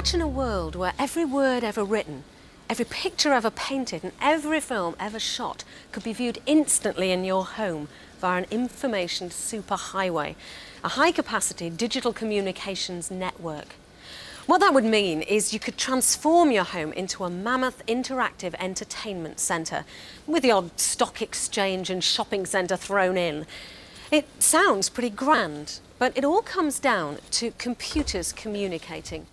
Imagine a world where every word ever written, every picture ever painted, and every film ever shot could be viewed instantly in your home via an information superhighway, a high-capacity digital communications network. What that would mean is you could transform your home into a mammoth interactive entertainment centre, with the odd stock exchange and shopping centre thrown in. It sounds pretty grand, but it all comes down to computers communicating.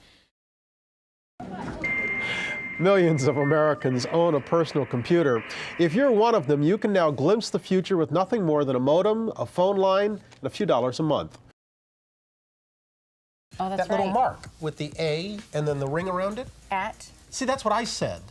Millions of Americans own a personal computer. If you're one of them, you can now glimpse the future with nothing more than a modem, a phone line, and a few dollars a month. Oh, that's that little mark with the A and then the ring around it. At? See, that's what I said.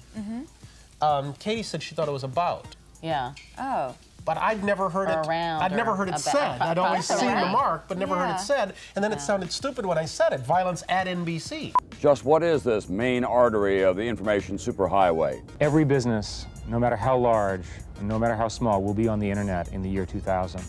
Katie said she thought it was about. Yeah. Oh. But I'd never heard it. Around. I'd never heard it said. I'd always seen the mark, but never heard it said. And then it sounded stupid when I said it. Violence at NBC. Just what is this main artery of the information superhighway? Every business, no matter how large, and no matter how small, will be on the internet in the year 2000.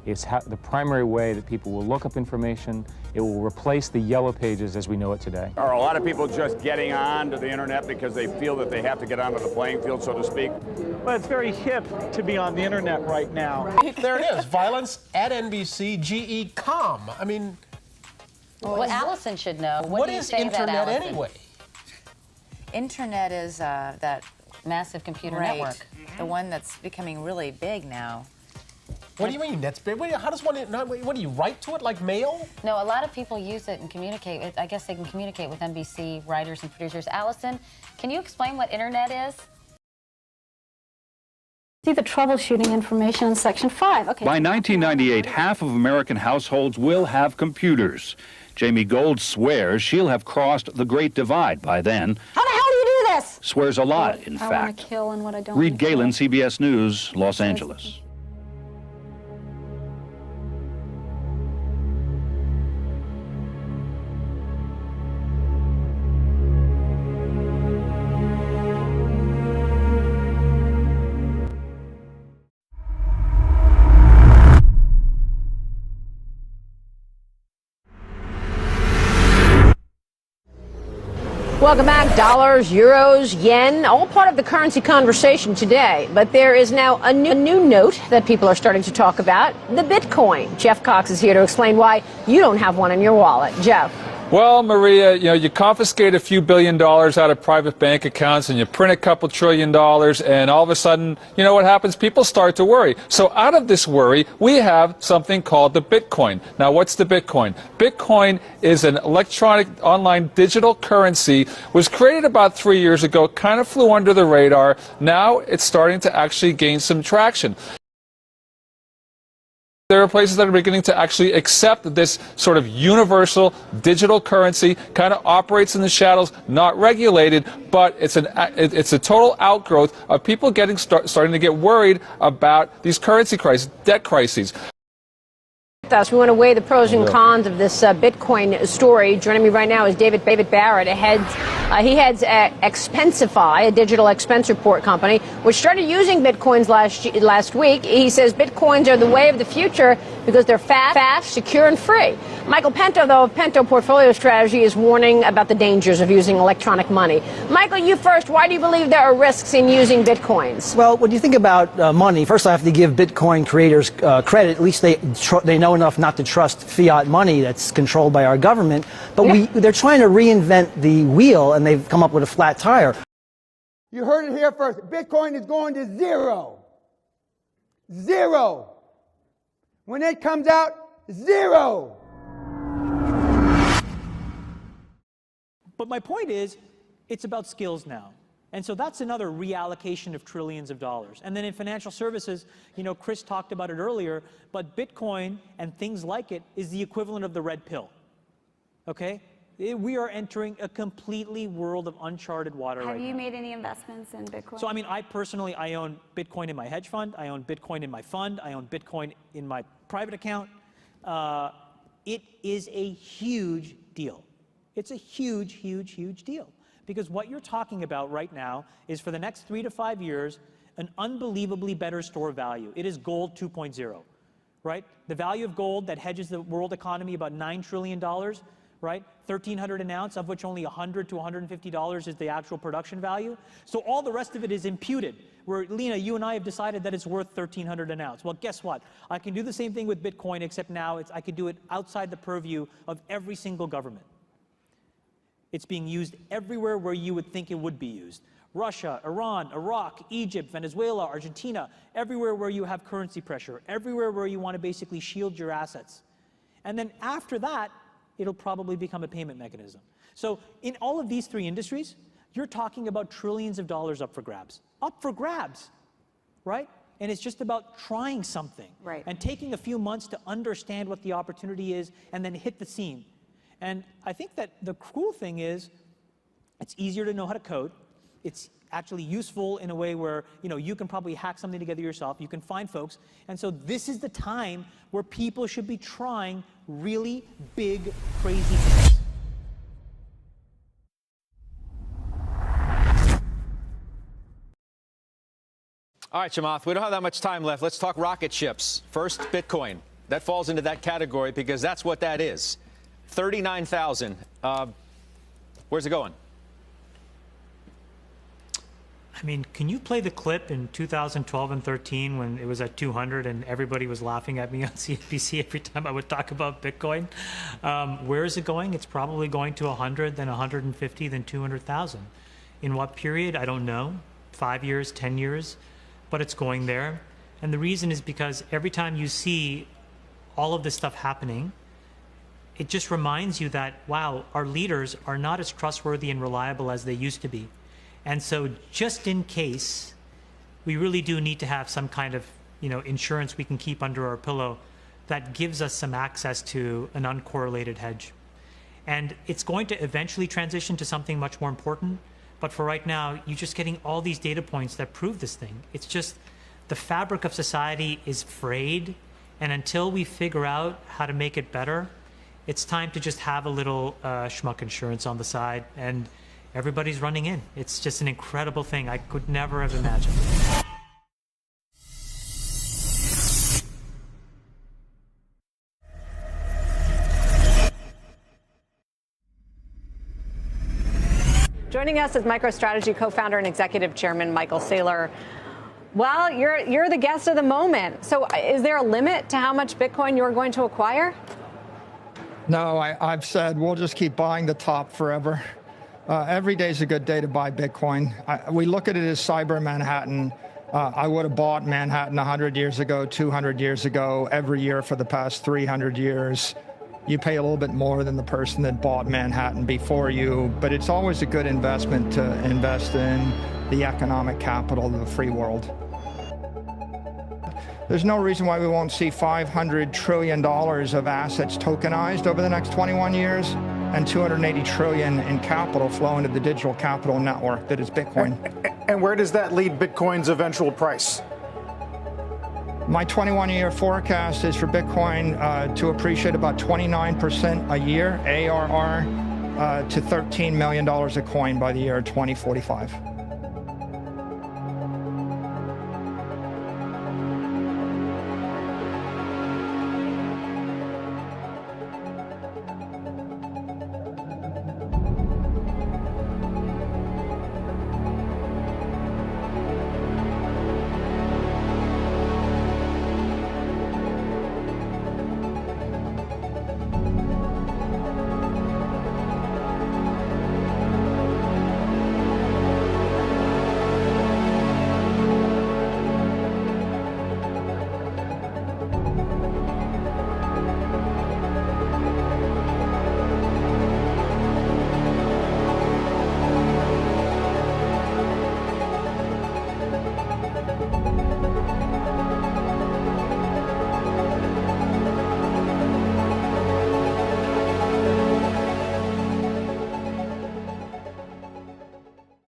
It's the primary way that people will look up information. It will replace the yellow pages as we know it today. Are a lot of people just getting on to the internet because they feel that they have to get onto the playing field, so to speak? Well, it's very hip to be on the internet right now. There it is. Violence at NBC, GE.com. I mean, well, Allison should know. What is internet anyway? Internet is that Massive computer network, network. the one that's becoming really big now. What do you mean that's big? How does one? What do you write to it like mail? No, a lot of people use it and communicate. I guess they can communicate with NBC writers and producers. Allison, can you explain what internet is? See the troubleshooting information in Section 5. Okay. By 1998, half of American households will have computers. Jamie Gold swears she'll have crossed the Great Divide by then. How the hell do you do this? Swears a lot, in I want fact. to kill and what I don't Reed want to Galen, kill. CBS News, Los Angeles. Welcome back. Dollars, euros, yen, all part of the currency conversation today. But there is now a new note that people are starting to talk about, the Bitcoin. Jeff Cox is here to explain why you don't have one in your wallet. Jeff. Well, Maria, you confiscate a few $1 billion out of private bank accounts and you print a couple $1 trillion, and all of a sudden, you know what happens? People start to worry. So out of this worry, we have something called the Bitcoin. Now, what's the Bitcoin? Bitcoin is an electronic online digital currency, was created about 3 years ago, kind of flew under the radar. Now it's starting to actually gain some traction. There are places that are beginning to actually accept this sort of universal digital currency, kind of operates in the shadows, not regulated, but it's a total outgrowth of people starting to get worried about these currency crises, debt crises. We want to weigh the pros and cons of this Bitcoin story. Joining me right now is David Barrett. He heads Expensify, a digital expense report company, which started using Bitcoins last week. He says Bitcoins are the way of the future because they're fast, secure, and free. Michael Pinto, though, of Pinto Portfolio Strategy, is warning about the dangers of using electronic money. Michael, you first. Why do you believe there are risks in using Bitcoins? Well, when you think about money, first I have to give Bitcoin creators credit. At least they know enough not to trust fiat money that's controlled by our government. But they're trying to reinvent the wheel, and they've come up with a flat tire. You heard it here first. Bitcoin is going to zero. Zero. When it comes out, zero. But my point is, it's about skills now. And so that's another reallocation of trillions of dollars. And then in financial services, Chris talked about it earlier, but Bitcoin and things like it is the equivalent of the red pill. Okay? We are entering a completely world of uncharted water right now. Have you made any investments in Bitcoin? So, I own Bitcoin in my hedge fund. I own Bitcoin in my fund. I own Bitcoin in my private account. It is a huge deal. It's a huge, huge, huge deal. Because what you're talking about right now is, for the next 3 to 5 years, an unbelievably better store value. It is gold 2.0, right? The value of gold that hedges the world economy about $9 trillion. right? 1,300 an ounce, of which only $100 to $150 is the actual production value. So all the rest of it is imputed, where, Lena, you and I have decided that it's worth 1,300 an ounce. Well, guess what? I can do the same thing with Bitcoin, except now I can do it outside the purview of every single government. It's being used everywhere where you would think it would be used. Russia, Iran, Iraq, Egypt, Venezuela, Argentina, everywhere where you have currency pressure, everywhere where you want to basically shield your assets. And then after that, it'll probably become a payment mechanism. So in all of these three industries, you're talking about trillions of dollars up for grabs. Up for grabs, right? And it's just about trying something. Right. And taking a few months to understand what the opportunity is and then hit the scene. And I think that the cool thing is it's easier to know how to code. It's actually useful in a way where, you know, you can probably hack something together yourself. You can find folks. And so this is the time where people should be trying really big, crazy things. All right, Chamath, we don't have that much time left. Let's talk rocket ships. First, Bitcoin. That falls into that category because that's what that is. 39,000. Where's it going? I mean, can you play the clip in 2012 and 13 when it was at 200 and everybody was laughing at me on CNBC every time I would talk about Bitcoin? Where is it going? It's probably going to 100, then 150, then 200,000. In what period? I don't know. 5 years, 10 years, but it's going there. And the reason is because every time you see all of this stuff happening, it just reminds you that, wow, our leaders are not as trustworthy and reliable as they used to be. And so just in case, we really do need to have some kind of, you know, insurance we can keep under our pillow that gives us some access to an uncorrelated hedge. And it's going to eventually transition to something much more important. But for right now, you're just getting all these data points that prove this thing. It's just the fabric of society is frayed. And until we figure out how to make it better, it's time to just have a little schmuck insurance on the side. And everybody's running in. It's just an incredible thing. I could never have imagined. Joining us is MicroStrategy co-founder and executive chairman Michael Saylor. Well, you're the guest of the moment. So is there a limit to how much Bitcoin you're going to acquire? No, I've said we'll just keep buying the top forever. Every day is a good day to buy Bitcoin. We look at it as cyber Manhattan. I would have bought Manhattan 100 years ago, 200 years ago, every year for the past 300 years. You pay a little bit more than the person that bought Manhattan before you, but it's always a good investment to invest in the economic capital of the free world. There's no reason why we won't see $500 trillion of assets tokenized over the next 21 years and $280 trillion in capital flow into the digital capital network that is Bitcoin. And where does that lead Bitcoin's eventual price? My 21-year forecast is for Bitcoin to appreciate about 29% a year, ARR, to $13 million a coin by the year 2045.